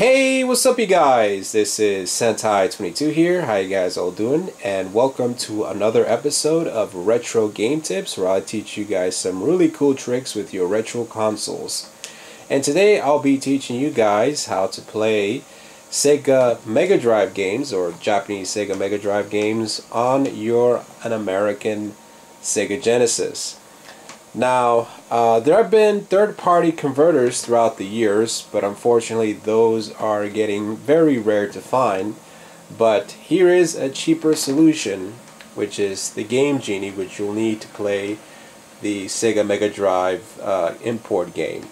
Hey, what's up you guys? This is Sentai22 here. How you guys all doing? And welcome to another episode of Retro Game Tips, where I teach you guys some really cool tricks with your retro consoles. And today I'll be teaching you guys how to play Sega MegaDrive games, or Japanese Sega MegaDrive games, on an American Sega Genesis. Now, there have been third-party converters throughout the years, but unfortunately those are getting very rare to find. But here is a cheaper solution, which is the Game Genie, which you'll need to play the Sega MegaDrive import game.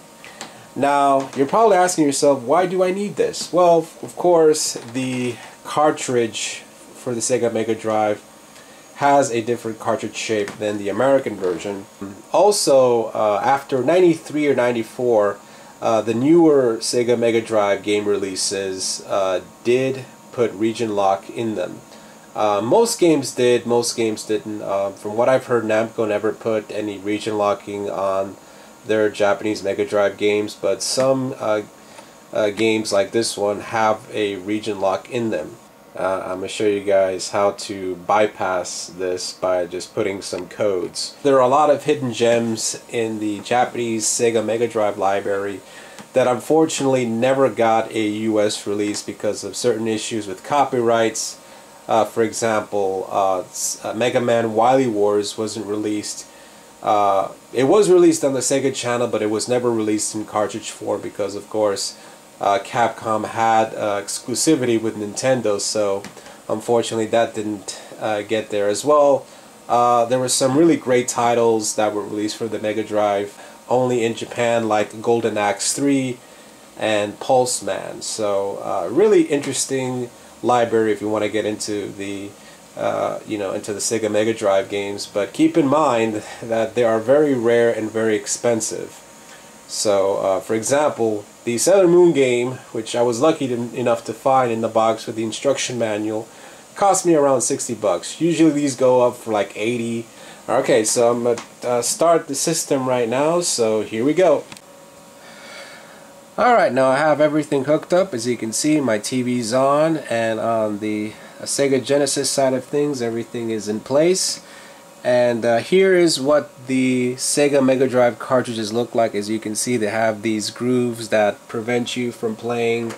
Now, you're probably asking yourself, why do I need this? Well, of course, the cartridge for the Sega MegaDrive has a different cartridge shape than the American version. Also, after 93 or 94, the newer Sega MegaDrive game releases did put region lock in them. Most games did, most games didn't. From what I've heard, Namco never put any region locking on their Japanese MegaDrive games, but some games like this one have a region lock in them. I'm going to show you guys how to bypass this by just putting some codes. There are a lot of hidden gems in the Japanese Sega MegaDrive library that unfortunately never got a US release because of certain issues with copyrights. For example, Mega Man Wily Wars wasn't released. It was released on the Sega channel, but it was never released in cartridge form because, of course, Capcom had exclusivity with Nintendo, so unfortunately that didn't get there as well. There were some really great titles that were released for the Mega Drive only in Japan, like Golden Axe 3 and Pulseman. So really interesting library if you want to get into the into the Sega Mega Drive games, but keep in mind that they are very rare and very expensive. So, for example, the Sailor Moon game, which I was lucky enough to find in the box with the instruction manual, cost me around 60 bucks. Usually these go up for like 80. Okay, so I'm going to start the system right now, so here we go. Alright, now I have everything hooked up. As you can see, my TV's on, and on the Sega Genesis side of things, everything is in place. And here is what the Sega Mega Drive cartridges look like. As you can see, they have these grooves that prevent you from playing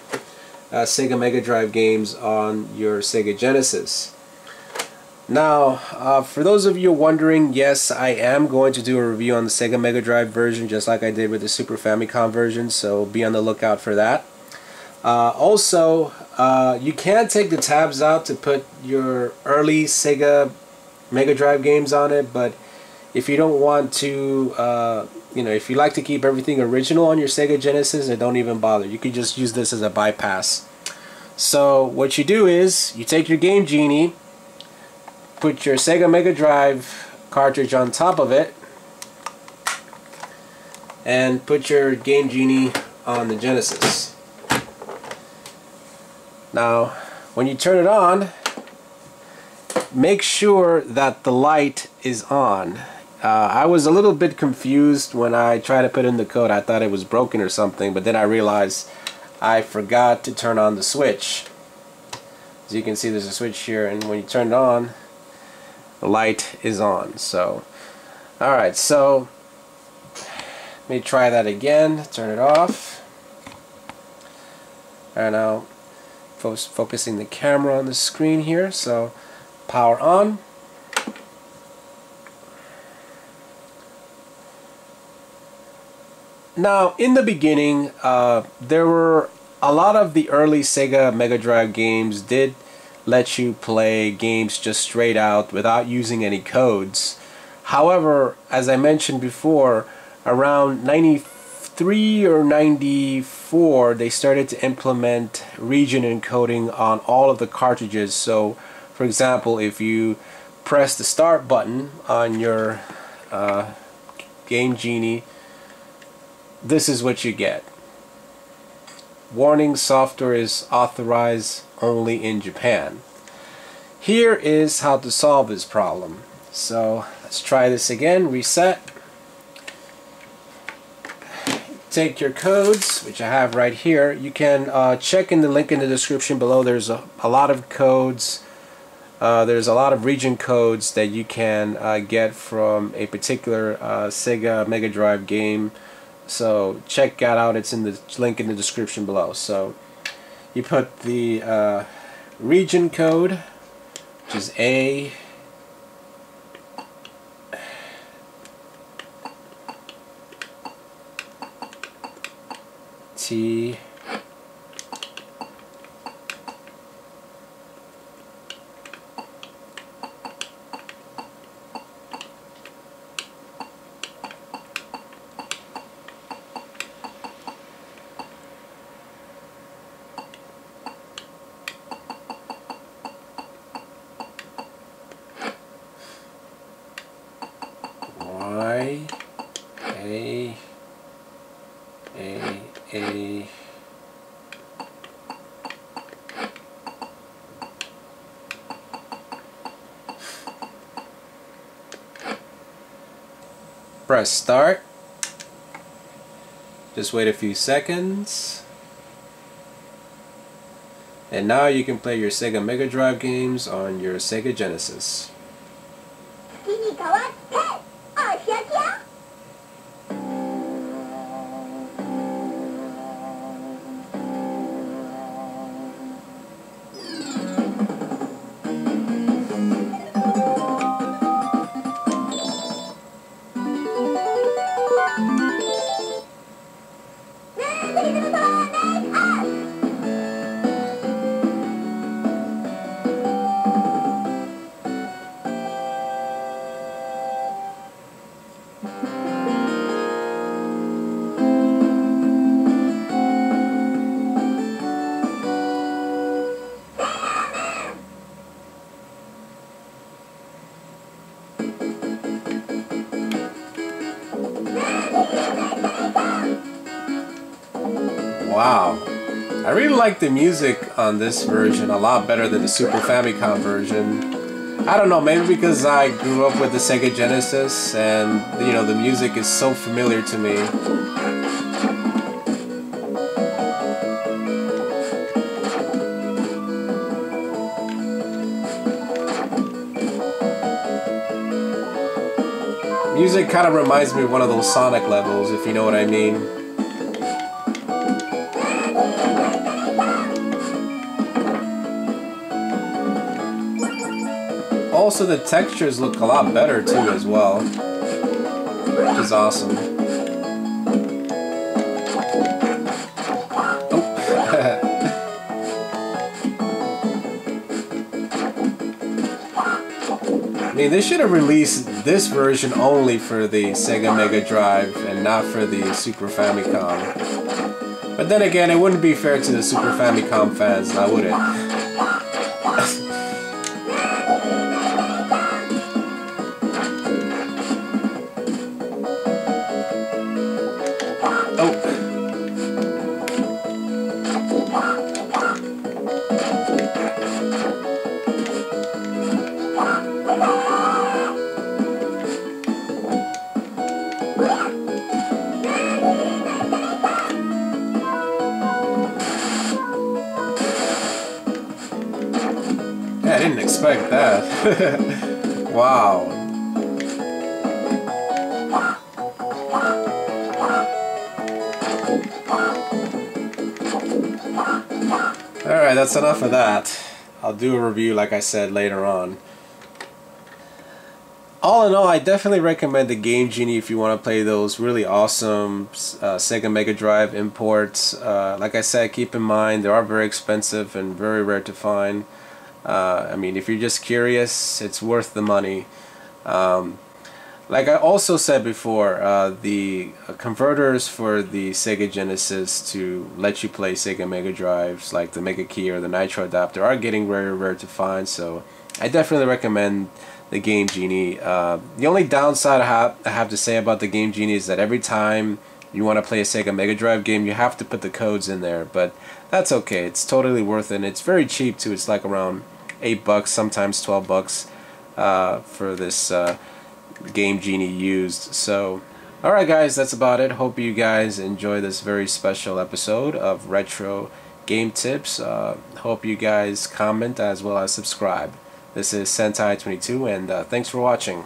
Sega Mega Drive games on your Sega Genesis. Now, for those of you wondering, yes, I am going to do a review on the Sega Mega Drive version, just like I did with the Super Famicom version, so be on the lookout for that. Also, you can take the tabs out to put your early Sega Mega Drive games on it, but if you don't want to, if you like to keep everything original on your Sega Genesis, then don't even bother. You could just use this as a bypass. So what you do is you take your Game Genie, put your Sega Mega Drive cartridge on top of it, and put your Game Genie on the Genesis. Now, when you turn it on, make sure that the light is on. I was a little bit confused when I tried to put in the code. I thought it was broken or something, but then I realized I forgot to turn on the switch. As you can see, there's a switch here, and when you turn it on, the light is on. So, alright, so let me try that again. Turn it off. And now focusing the camera on the screen here. So power on. Now, in the beginning, there were a lot of the early Sega Mega Drive games did let you play games just straight out without using any codes. However, as I mentioned before, around 93 or 94, they started to implement region encoding on all of the cartridges. So, for example, if you press the start button on your Game Genie, this is what you get. Warning, software is authorized only in Japan. Here is how to solve this problem. So let's try this again. Reset. take your codes, which I have right here. You can check in the link in the description below. There's a lot of codes. There's a lot of region codes that you can get from a particular Sega Mega Drive game. So check that out. It's in the link in the description below. So you put the region code, which is A, T, Y, A, press start. Just wait a few seconds. And now you can play your Sega Mega Drive games on your Sega Genesis. Wow, I really like the music on this version a lot better than the Super Famicom version. I don't know, maybe because I grew up with the Sega Genesis and, you know, the music is so familiar to me. Music kind of reminds me of one of those Sonic levels, if you know what I mean. Also, the textures look a lot better too as well, which is awesome. I mean, they should have released this version only for the Sega Mega Drive and not for the Super Famicom. But then again, it wouldn't be fair to the Super Famicom fans, now would it? I didn't expect that. Wow. Alright, that's enough of that. I'll do a review, like I said, later on. All in all, I definitely recommend the Game Genie if you want to play those really awesome Sega Mega Drive imports. Like I said, keep in mind they are very expensive and very rare to find. I mean, if you're just curious, it's worth the money. Like I also said before, the converters for the Sega Genesis to let you play Sega Mega Drives, like the Mega Key or the Nitro adapter, are getting very rare to find. So I definitely recommend the Game Genie. The only downside I have to say about the Game Genie is that every time you want to play a Sega Mega Drive game, you have to put the codes in there. But that's okay. It's totally worth it. And it's very cheap too. It's like around $8, sometimes $12 for this Game Genie used. So Alright guys, that's about it. Hope you guys enjoy this very special episode of Retro Game Tips. Hope you guys comment as well as subscribe. This is Sentai 22 and thanks for watching.